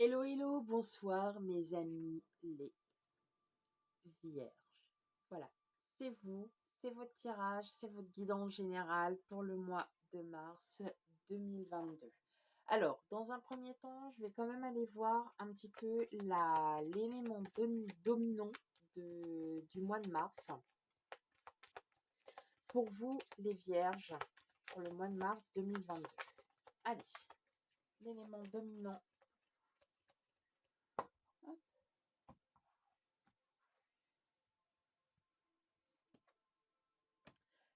Hello, hello, bonsoir mes amis les vierges. Voilà, c'est vous, c'est votre tirage, c'est votre guidance générale pour le mois de mars 2022. Alors, dans un premier temps, je vais quand même aller voir un petit peu l'élément dominant du mois de mars. Pour vous les vierges, pour le mois de mars 2022. Allez, l'élément dominant.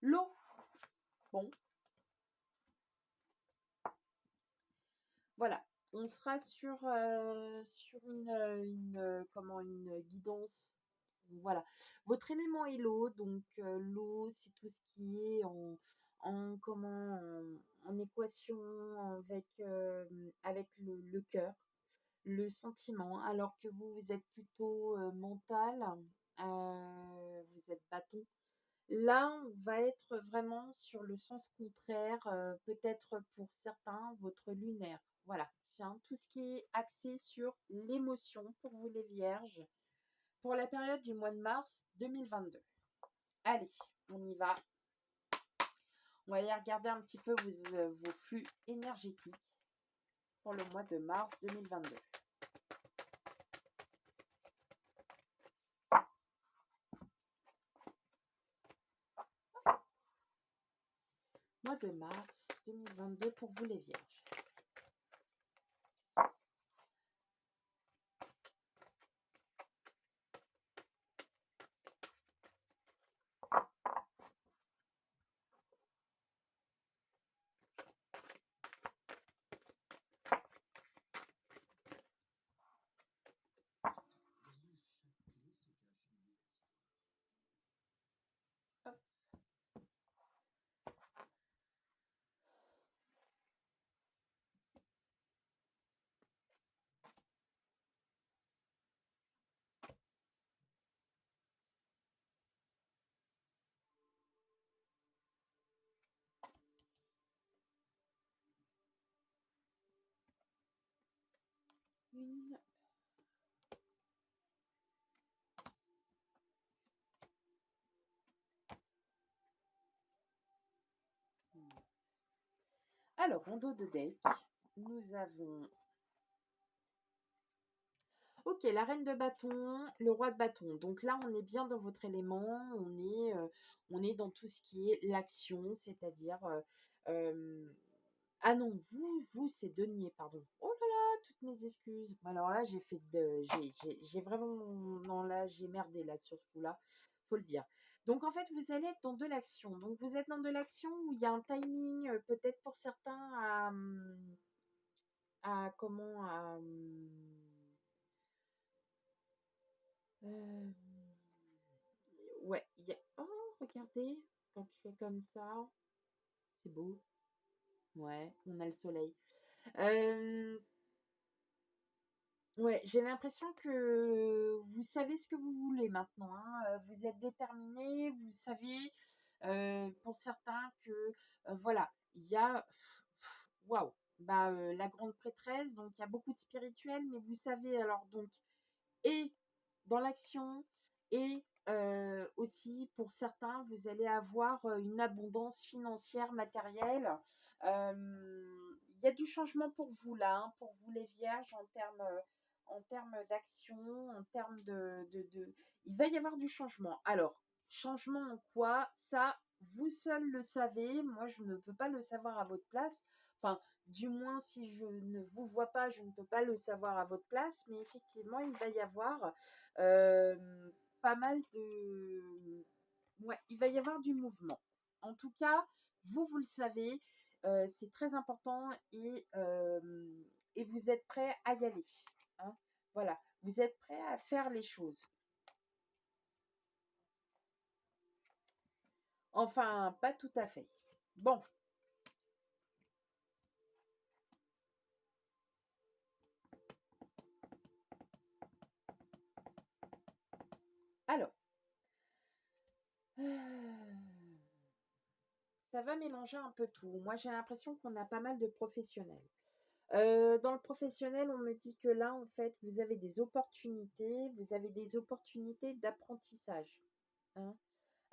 L'eau. Bon. Voilà. On sera sur une guidance. Voilà. Votre élément est l'eau. Donc, l'eau, c'est tout ce qui est en équation avec le cœur, le sentiment. Alors que vous êtes plutôt mental, vous êtes bâton. Là, on va être vraiment sur le sens contraire, peut-être pour certains, votre lunaire. Voilà, tiens, tout ce qui est axé sur l'émotion pour vous les vierges, pour la période du mois de mars 2022. Allez, on y va. On va aller regarder un petit peu vos flux énergétiques pour le mois de mars 2022. Mois de mars 2022 pour vous les vierges. Une. Alors, en dos de deck, nous avons ok, la reine de bâton, le roi de bâton. Donc là, on est bien dans votre élément, on est dans tout ce qui est l'action, c'est-à-dire... ah non, vous, c'est denier, pardon. Oh là là, toutes mes excuses. Alors là, j'ai vraiment... Non, là, j'ai merdé là sur ce coup-là, faut le dire. Donc en fait, vous allez être dans de l'action. Donc vous êtes dans de l'action où il y a un timing, peut-être pour certains, à comment... Euh, ouais, oh, regardez, quand je fais comme ça, c'est beau. Ouais, on a le soleil. Ouais, j'ai l'impression que vous savez ce que vous voulez maintenant, hein. Vous êtes déterminé, vous savez, pour certains que, voilà, il y a, waouh, bah, la grande prêtresse, donc il y a beaucoup de spirituel, mais vous savez alors donc et dans l'action et aussi pour certains, vous allez avoir une abondance financière, matérielle. Il y a du changement pour vous là, hein, pour vous les vierges en termes d'action, en termes de... Il va y avoir du changement. Alors, changement en quoi? Ça, vous seul le savez. Moi, je ne peux pas le savoir à votre place. Enfin, du moins, si je ne vous vois pas, je ne peux pas le savoir à votre place. Mais effectivement, il va y avoir pas mal de... Ouais, il va y avoir du mouvement. En tout cas, vous le savez, c'est très important et vous êtes prêt à y aller, hein. Voilà, vous êtes prêt à faire les choses. Enfin, pas tout à fait. Bon. Alors. Ça va mélanger un peu tout. Moi, j'ai l'impression qu'on a pas mal de professionnels. Dans le professionnel, on me dit que là, en fait, vous avez des opportunités d'apprentissage, hein.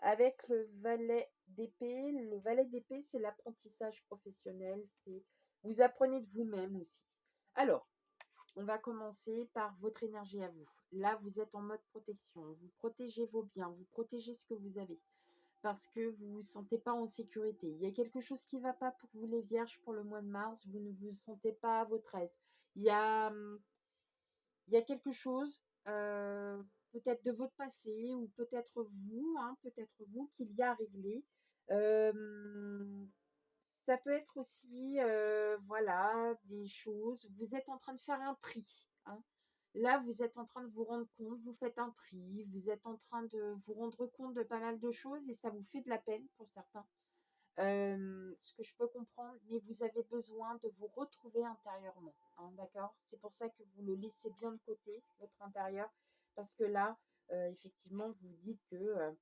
Avec le valet d'épée, c'est l'apprentissage professionnel, c'est vous apprenez de vous-même aussi. Alors, on va commencer par votre énergie à vous. Là, vous êtes en mode protection, vous protégez vos biens, vous protégez ce que vous avez parce que vous ne vous sentez pas en sécurité. Il y a quelque chose qui ne va pas pour vous les vierges pour le mois de mars, vous ne vous sentez pas à votre aise. Il y a, il y a quelque chose, peut-être de votre passé ou peut-être vous qu'il y a à régler. Hem, Ça peut être aussi, voilà, des choses vous êtes en train de faire un tri, hein. Là, vous êtes en train de vous rendre compte, vous faites un tri, vous êtes en train de vous rendre compte de pas mal de choses et ça vous fait de la peine pour certains. Ce que je peux comprendre, mais vous avez besoin de vous retrouver intérieurement, hein, d'accord? C'est pour ça que vous le laissez bien de côté, votre intérieur, parce que là, effectivement, vous dites que,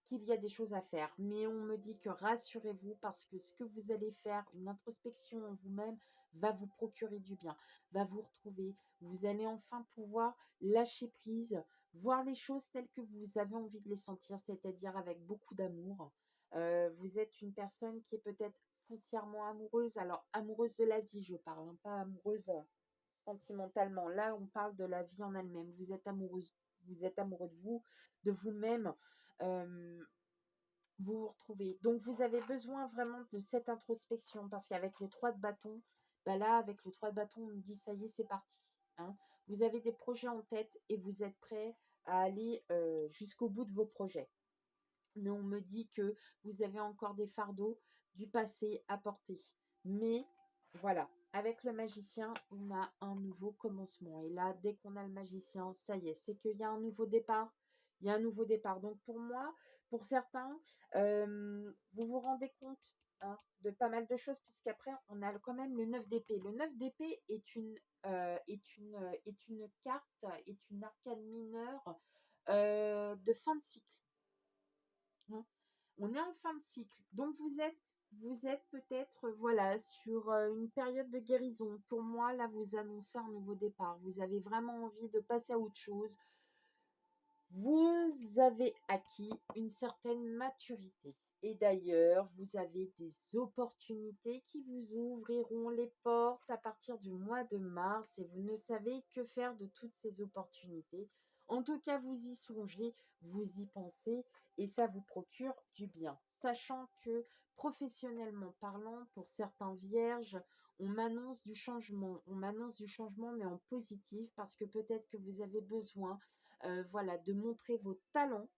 qu'il y a des choses à faire. Mais on me dit que rassurez-vous parce que ce que vous allez faire, une introspection en vous-même, va vous procurer du bien, va vous retrouver. Vous allez enfin pouvoir lâcher prise, voir les choses telles que vous avez envie de les sentir, c'est-à-dire avec beaucoup d'amour. Vous êtes une personne qui est peut-être foncièrement amoureuse, alors amoureuse de la vie, je parle, hein, pas amoureuse sentimentalement. Là, on parle de la vie en elle-même. Vous êtes amoureux de vous, de vous-même. Euh, vous vous retrouvez. Donc, vous avez besoin vraiment de cette introspection parce qu'avec le 3 de bâton, bah là, avec le 3 de bâton, on me dit ça y est, c'est parti, hein. Vous avez des projets en tête et vous êtes prêt à aller jusqu'au bout de vos projets. Mais on me dit que vous avez encore des fardeaux du passé à porter. Mais voilà, avec le magicien, on a un nouveau commencement. Et là, dès qu'on a le magicien, ça y est, c'est qu'il y a un nouveau départ. Il y a un nouveau départ. Donc pour moi, pour certains, vous vous rendez compte, hein, de pas mal de choses, puisqu'après, on a quand même le 9 d'épée. Le 9 d'épée est une carte, est une arcane mineure de fin de cycle, hein. On est en fin de cycle. Donc vous êtes peut-être voilà sur une période de guérison. Pour moi, là, vous annoncez un nouveau départ. Vous avez vraiment envie de passer à autre chose. Vous avez acquis une certaine maturité. Et d'ailleurs, vous avez des opportunités qui vous ouvriront les portes à partir du mois de mars et vous ne savez que faire de toutes ces opportunités. En tout cas, vous y songez, vous y pensez et ça vous procure du bien. Sachant que professionnellement parlant, pour certains vierges, on m'annonce du changement mais en positif parce que peut-être que vous avez besoin voilà, de montrer vos talents,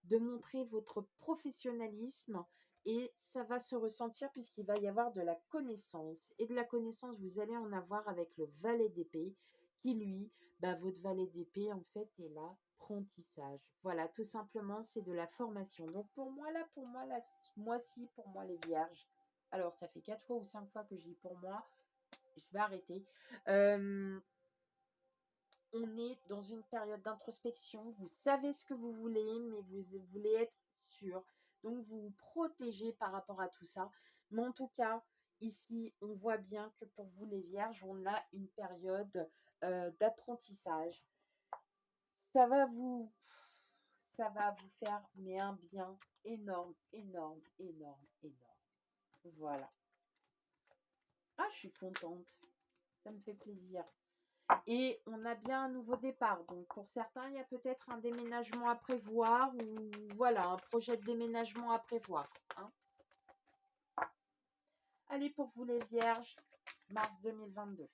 de montrer votre professionnalisme et ça va se ressentir puisqu'il va y avoir de la connaissance. Et de la connaissance, vous allez en avoir avec le valet d'épée qui, lui, bah, votre valet d'épée, en fait, est l'apprentissage. Voilà, tout simplement, c'est de la formation. Donc pour moi-ci, pour moi, les vierges. Alors, ça fait 4 fois ou 5 fois que je dis pour moi. Je vais arrêter. Euh, on est dans une période d'introspection. Vous savez ce que vous voulez, mais vous voulez être sûr. Donc, vous vous protégez par rapport à tout ça. Mais en tout cas, ici, on voit bien que pour vous, les vierges, on a une période d'apprentissage. Ça va vous, ça va vous faire mais un bien énorme, énorme, énorme, énorme. Voilà. Ah, je suis contente. Ça me fait plaisir. Et on a bien un nouveau départ. Donc pour certains, il y a peut-être un déménagement à prévoir ou voilà, un projet de déménagement à prévoir, hein. Allez, pour vous les vierges, mars 2022.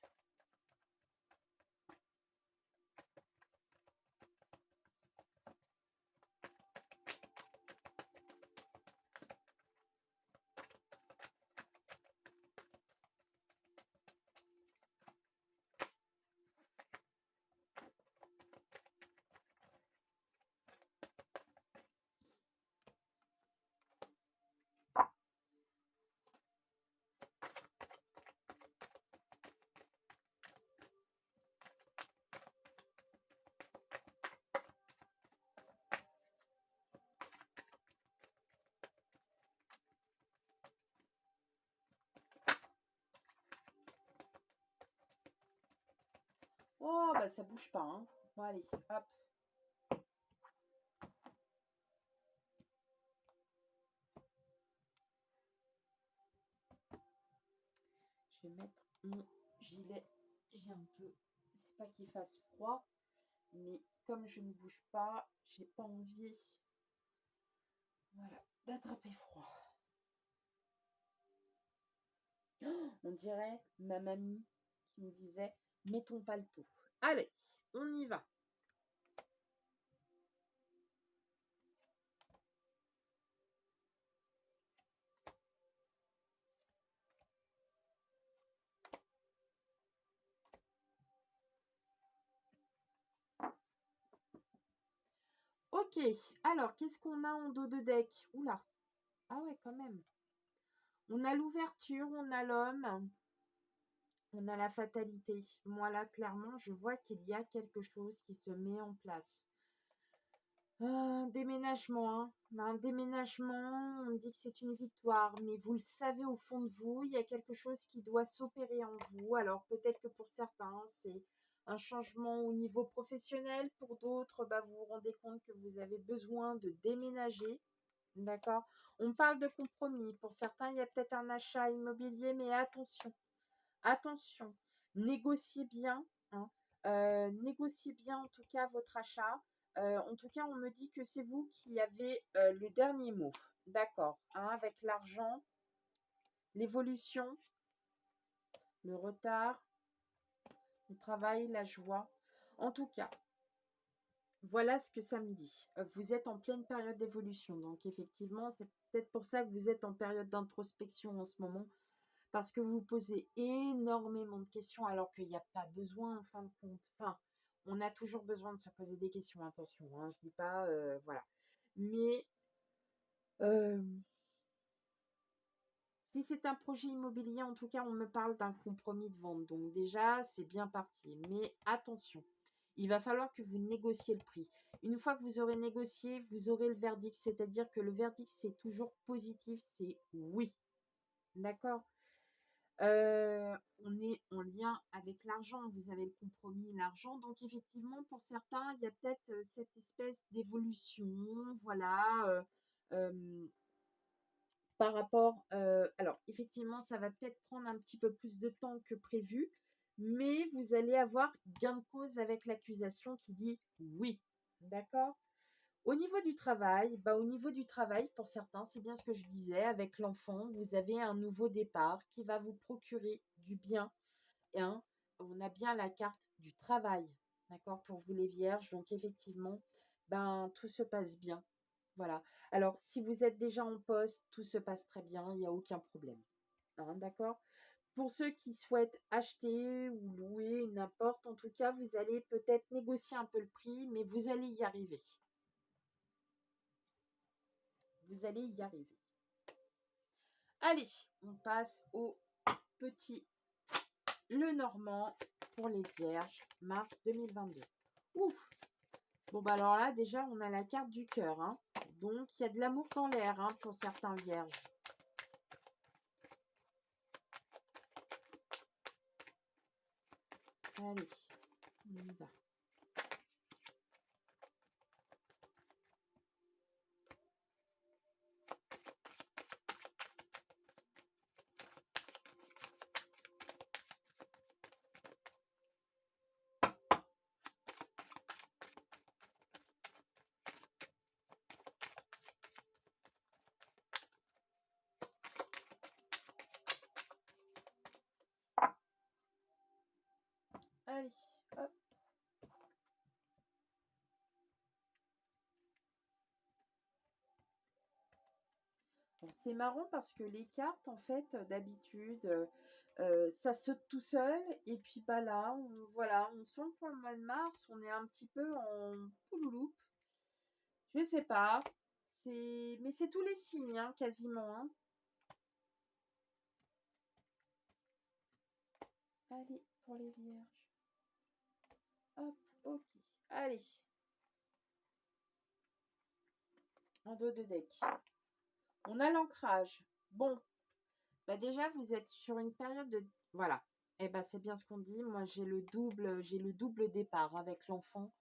Oh, bah ça bouge pas, hein. Bon, allez, hop. Je vais mettre mon gilet. J'ai un peu... C'est pas qu'il fasse froid, mais comme je ne bouge pas, j'ai pas envie, voilà, d'attraper froid. Oh, on dirait ma mamie qui me disait, mets ton paletot. Allez, on y va. Ok, alors qu'est-ce qu'on a en dos de deck? Oula, ah ouais, quand même. On a l'ouverture, on a l'homme, on a la fatalité. Moi là, clairement, je vois qu'il y a quelque chose qui se met en place. Un déménagement, hein. Un déménagement, on dit que c'est une victoire, mais vous le savez au fond de vous, il y a quelque chose qui doit s'opérer en vous. Alors peut-être que pour certains, c'est un changement au niveau professionnel, pour d'autres, bah, vous vous rendez compte que vous avez besoin de déménager. D'accord? On parle de compromis. Pour certains, il y a peut-être un achat immobilier, mais attention, attention, négociez bien, hein, négociez bien en tout cas votre achat. En tout cas, on me dit que c'est vous qui avez le dernier mot. D'accord, hein, avec l'argent, l'évolution, le retard, le travail, la joie. En tout cas, voilà ce que ça me dit. Vous êtes en pleine période d'évolution. Donc effectivement, c'est peut-être pour ça que vous êtes en période d'introspection en ce moment. Parce que vous posez énormément de questions alors qu'il n'y a pas besoin en fin de compte. Enfin, on a toujours besoin de se poser des questions, attention, hein, je dis pas, voilà. Mais euh, si c'est un projet immobilier, en tout cas, on me parle d'un compromis de vente. Donc déjà, c'est bien parti. Mais attention, il va falloir que vous négociez le prix. Une fois que vous aurez négocié, vous aurez le verdict. C'est-à-dire que le verdict, c'est toujours positif, c'est oui. D'accord? On est en lien avec l'argent. Vous avez le compromis, l'argent. Donc effectivement, pour certains, il y a peut-être cette espèce d'évolution, voilà, par rapport. Alors effectivement, ça va peut-être prendre un petit peu plus de temps que prévu, mais vous allez avoir gain de cause avec l'accusation qui dit oui. D'accord? Au niveau du travail, pour certains, c'est bien ce que je disais, avec l'enfant, vous avez un nouveau départ qui va vous procurer du bien. Hein, on a bien la carte du travail, d'accord, pour vous les vierges. Donc effectivement, ben tout se passe bien. Voilà. Alors, si vous êtes déjà en poste, tout se passe très bien, il n'y a aucun problème. Hein, d'accord? Pour ceux qui souhaitent acheter ou louer, n'importe, en tout cas, vous allez peut-être négocier un peu le prix, mais vous allez y arriver. Vous allez y arriver. Allez, on passe au petit Le Normand pour les Vierges, mars 2022. Ouf! Bon, bah alors là, déjà, on a la carte du cœur. Hein. Donc, il y a de l'amour dans l'air hein, pour certains Vierges. Allez, on y va. Allez, hop. C'est marrant parce que les cartes, en fait, d'habitude, ça saute tout seul. Et puis, bah là, voilà, on sent que pour le mois de mars, on est un petit peu en poulouloupe. Je sais pas. Mais c'est tous les signes, hein, quasiment. Hein. Allez, pour les vierges. Hop, ok. Allez, en dos de deck. On a l'ancrage. Bon, bah déjà, vous êtes sur une période de... Voilà. Eh ben, c'est bien ce qu'on dit. Moi, j'ai le double départ avec l'enfant.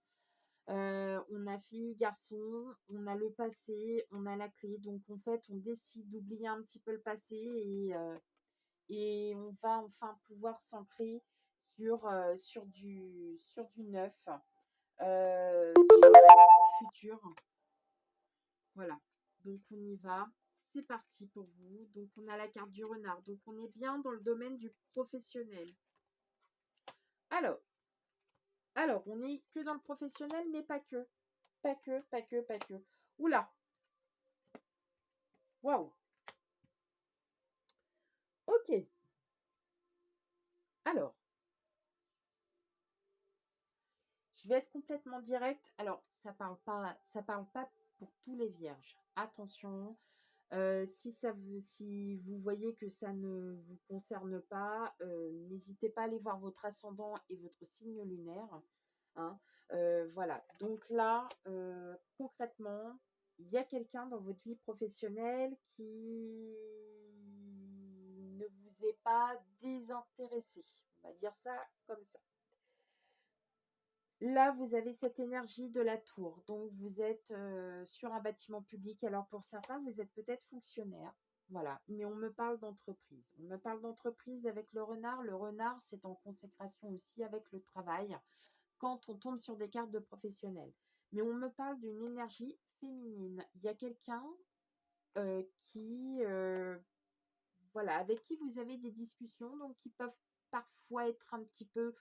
On a fille, garçon, on a le passé, on a la clé. Donc, en fait, on décide d'oublier un petit peu le passé et on va enfin pouvoir s'ancrer sur du neuf, sur le futur. Voilà. Donc, on y va. C'est parti pour vous. Donc, on a la carte du renard. Donc, on est bien dans le domaine du professionnel. Alors, on est que dans le professionnel, mais pas que. Pas que, pas que, pas que. Oula, waouh. Ok. Alors, je vais être complètement directe. Alors, ça parle pas pour tous les vierges. Attention, si vous voyez que ça ne vous concerne pas, n'hésitez pas à aller voir votre ascendant et votre signe lunaire. Hein. Voilà. Donc là, concrètement, il y a quelqu'un dans votre vie professionnelle qui ne vous est pas désintéressé. On va dire ça comme ça. Là, vous avez cette énergie de la tour. Donc, vous êtes sur un bâtiment public. Alors, pour certains, vous êtes peut-être fonctionnaire. Voilà. Mais on me parle d'entreprise. On me parle d'entreprise avec le renard. Le renard, c'est en consécration aussi avec le travail quand on tombe sur des cartes de professionnels. Mais on me parle d'une énergie féminine. Il y a quelqu'un qui, voilà, avec qui vous avez des discussions, donc qui peuvent parfois être un petit peu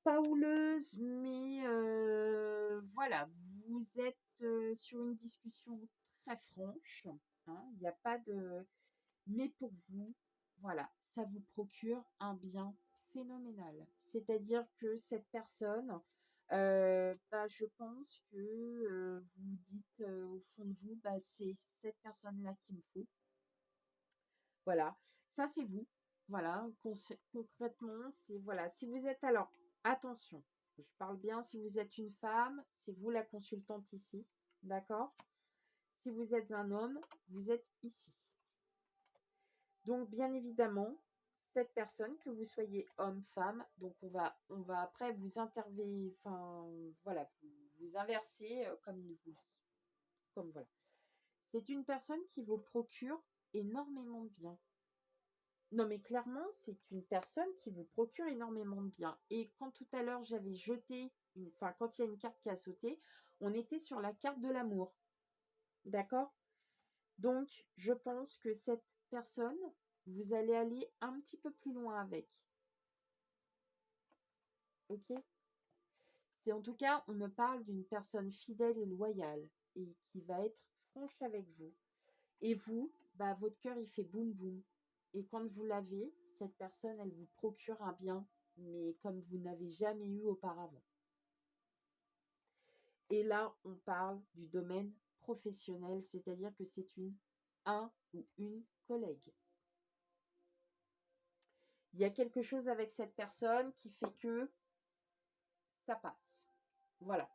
pas houleuses, mais voilà, vous êtes sur une discussion très franche. Hein, il n'y a pas de. Mais pour vous, voilà, ça vous procure un bien phénoménal. C'est-à-dire que cette personne, bah, je pense que vous dites au fond de vous, bah, c'est cette personne-là qu'il me faut. Voilà, ça c'est vous. Voilà, concrètement, c'est voilà. Si vous êtes alors, attention, je parle bien, si vous êtes une femme, c'est vous la consultante ici, d'accord? Si vous êtes un homme, vous êtes ici. Donc, bien évidemment, cette personne, que vous soyez homme, femme, donc on va après vous intervenir, enfin, voilà, vous inverser comme voilà. C'est une personne qui vous procure énormément de bien. Non, mais clairement, c'est une personne qui vous procure énormément de bien. Et quand tout à l'heure, j'avais jeté, enfin, quand il y a une carte qui a sauté, on était sur la carte de l'amour. D'accord? Donc, je pense que cette personne, vous allez aller un petit peu plus loin avec. Ok? C'est en tout cas, on me parle d'une personne fidèle et loyale et qui va être franche avec vous. Et vous, bah, votre cœur, il fait boum boum. Et quand vous l'avez, cette personne, elle vous procure un bien, mais comme vous n'avez jamais eu auparavant. Et là, on parle du domaine professionnel, c'est-à-dire que c'est un ou une collègue. Il y a quelque chose avec cette personne qui fait que ça passe. Voilà.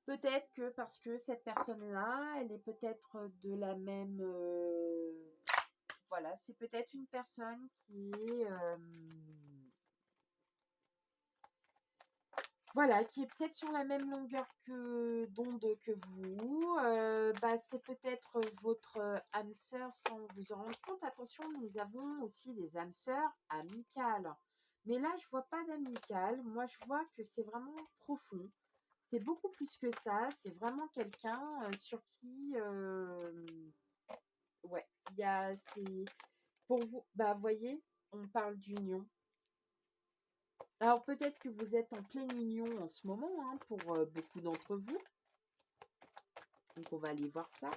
Peut-être que parce que cette personne-là, elle est peut-être de la même... voilà, c'est peut-être une personne qui est... voilà, qui est peut-être sur la même longueur d'onde que vous. Bah, c'est peut-être votre âme sœur sans vous en rendre compte. Attention, nous avons aussi des âmes sœurs amicales. Mais là, je vois pas d'amicale. Moi, je vois que c'est vraiment profond. C'est beaucoup plus que ça. C'est vraiment quelqu'un sur qui, ouais, il y a, c'est pour vous. Bah, voyez, on parle d'union. Alors peut-être que vous êtes en pleine union en ce moment, hein, pour beaucoup d'entre vous. Donc on va aller voir ça.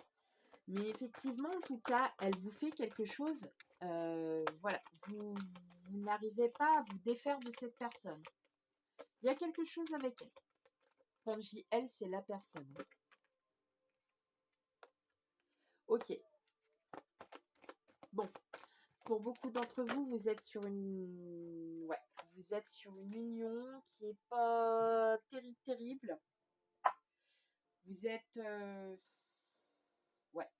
Mais effectivement, en tout cas, elle vous fait quelque chose. Voilà, vous n'arrivez pas à vous défaire de cette personne. Il y a quelque chose avec elle. Quand je dis elle, c'est la personne. Ok. Bon, pour beaucoup d'entre vous, vous êtes sur une, ouais, vous êtes sur une union qui est pas terrible. Vous êtes, ouais.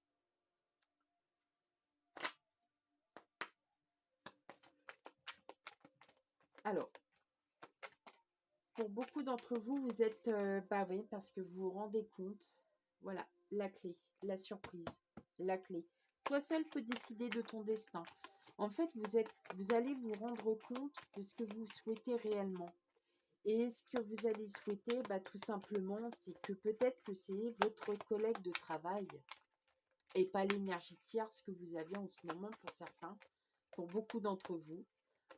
Alors, pour beaucoup d'entre vous, vous êtes, bah oui, parce que vous vous rendez compte, voilà, la clé, la surprise, la clé. Toi seul peux décider de ton destin. En fait, vous allez vous rendre compte de ce que vous souhaitez réellement. Et ce que vous allez souhaiter, bah, tout simplement, c'est que peut-être que c'est votre collègue de travail et pas l'énergie tierce que vous avez en ce moment pour certains, pour beaucoup d'entre vous,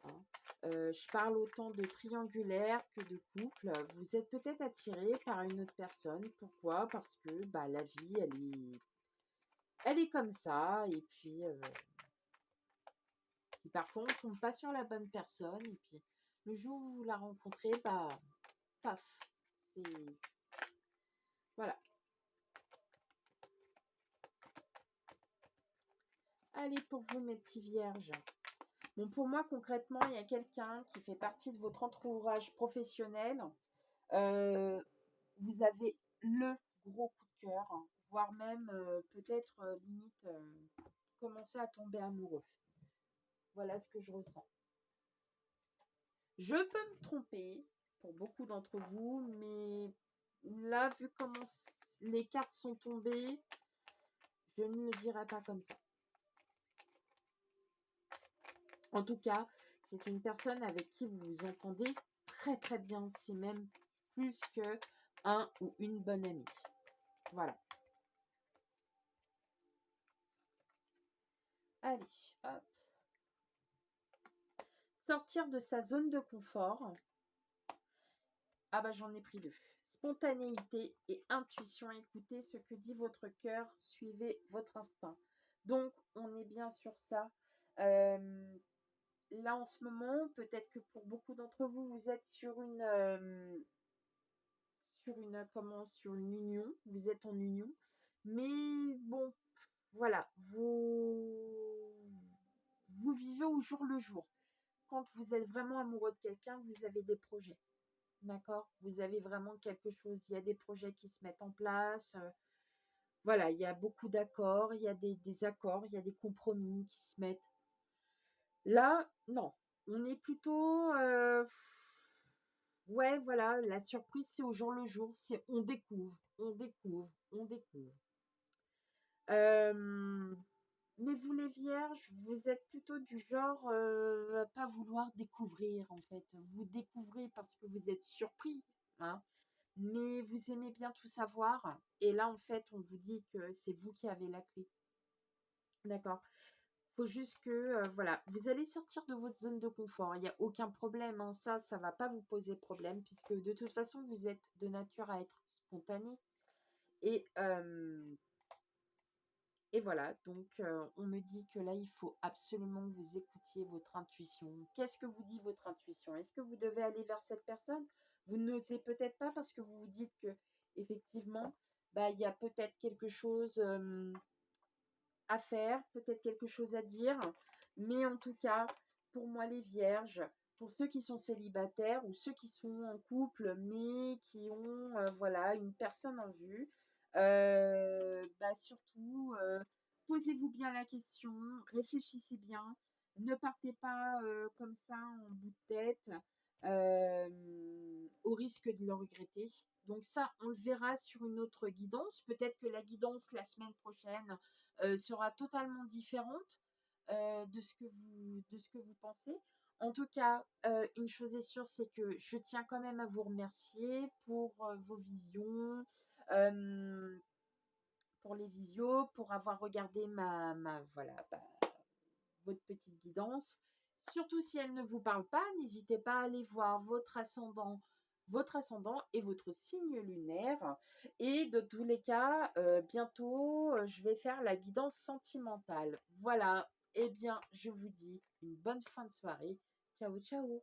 hein. Je parle autant de triangulaire que de couple. Vous êtes peut-être attiré par une autre personne. Pourquoi? Parce que bah, la vie, elle est comme ça. Puis parfois, on ne tombe pas sur la bonne personne. Et puis, le jour où vous la rencontrez, bah, paf. C'est... Voilà. Allez, pour vous, mes petits vierges. Bon, pour moi, concrètement, il y a quelqu'un qui fait partie de votre entourage professionnel. Euh, Vous avez le gros coup de cœur, hein, voire même peut-être limite commencer à tomber amoureux. Voilà ce que je ressens. Je peux me tromper pour beaucoup d'entre vous, mais là, vu comment les cartes sont tombées, je ne le dirai pas comme ça. En tout cas, c'est une personne avec qui vous vous entendez très très bien. C'est même plus que un ou une bonne amie. Voilà. Allez, hop. Sortir de sa zone de confort. Ah bah j'en ai pris deux. Spontanéité et intuition. Écoutez ce que dit votre cœur. Suivez votre instinct. Donc, on est bien sur ça. Là, en ce moment, peut-être que pour beaucoup d'entre vous, vous êtes sur une union. Vous êtes en union. Mais bon, voilà. Vous vivez au jour le jour. Quand vous êtes vraiment amoureux de quelqu'un, vous avez des projets. D'accord? Vous avez vraiment quelque chose. Il y a des projets qui se mettent en place. Voilà, il y a beaucoup d'accords, il y a des accords, il y a des compromis qui se mettent. Là, non. On est plutôt. Ouais, voilà, la surprise, c'est au jour le jour. C'est on découvre, on découvre, on découvre. Euh, mais vous, les vierges, vous êtes plutôt du genre à pas vouloir découvrir, en fait. Vous découvrez parce que vous êtes surpris, hein. Mais vous aimez bien tout savoir. Et là, en fait, on vous dit que c'est vous qui avez la clé. D'accord? Faut juste que, voilà, vous allez sortir de votre zone de confort. Il n'y a aucun problème, hein. Ça va pas vous poser problème puisque de toute façon, vous êtes de nature à être spontané. Et, euh, et voilà, donc on me dit que là, il faut absolument que vous écoutiez votre intuition. Qu'est-ce que vous dit votre intuition? Est-ce que vous devez aller vers cette personne? Vous n'osez peut-être pas parce que vous vous dites que effectivement, bah, il y a peut-être quelque chose à faire, peut-être quelque chose à dire. Mais en tout cas, pour moi, les vierges, pour ceux qui sont célibataires ou ceux qui sont en couple, mais qui ont voilà, une personne en vue, bah, surtout, posez-vous bien la question, réfléchissez bien, ne partez pas comme ça en bout de tête, euh, au risque de le regretter. Donc ça, on le verra sur une autre guidance. Peut-être que la guidance la semaine prochaine sera totalement différente de ce que vous pensez. En tout cas, une chose est sûre, c'est que je tiens quand même à vous remercier pour vos visions, euh, pour les visios, pour avoir regardé voilà, votre petite guidance. Surtout si elle ne vous parle pas, n'hésitez pas à aller voir votre ascendant et votre signe lunaire. Et de tous les cas, bientôt, je vais faire la guidance sentimentale. Voilà. Eh bien, je vous dis une bonne fin de soirée. Ciao, ciao.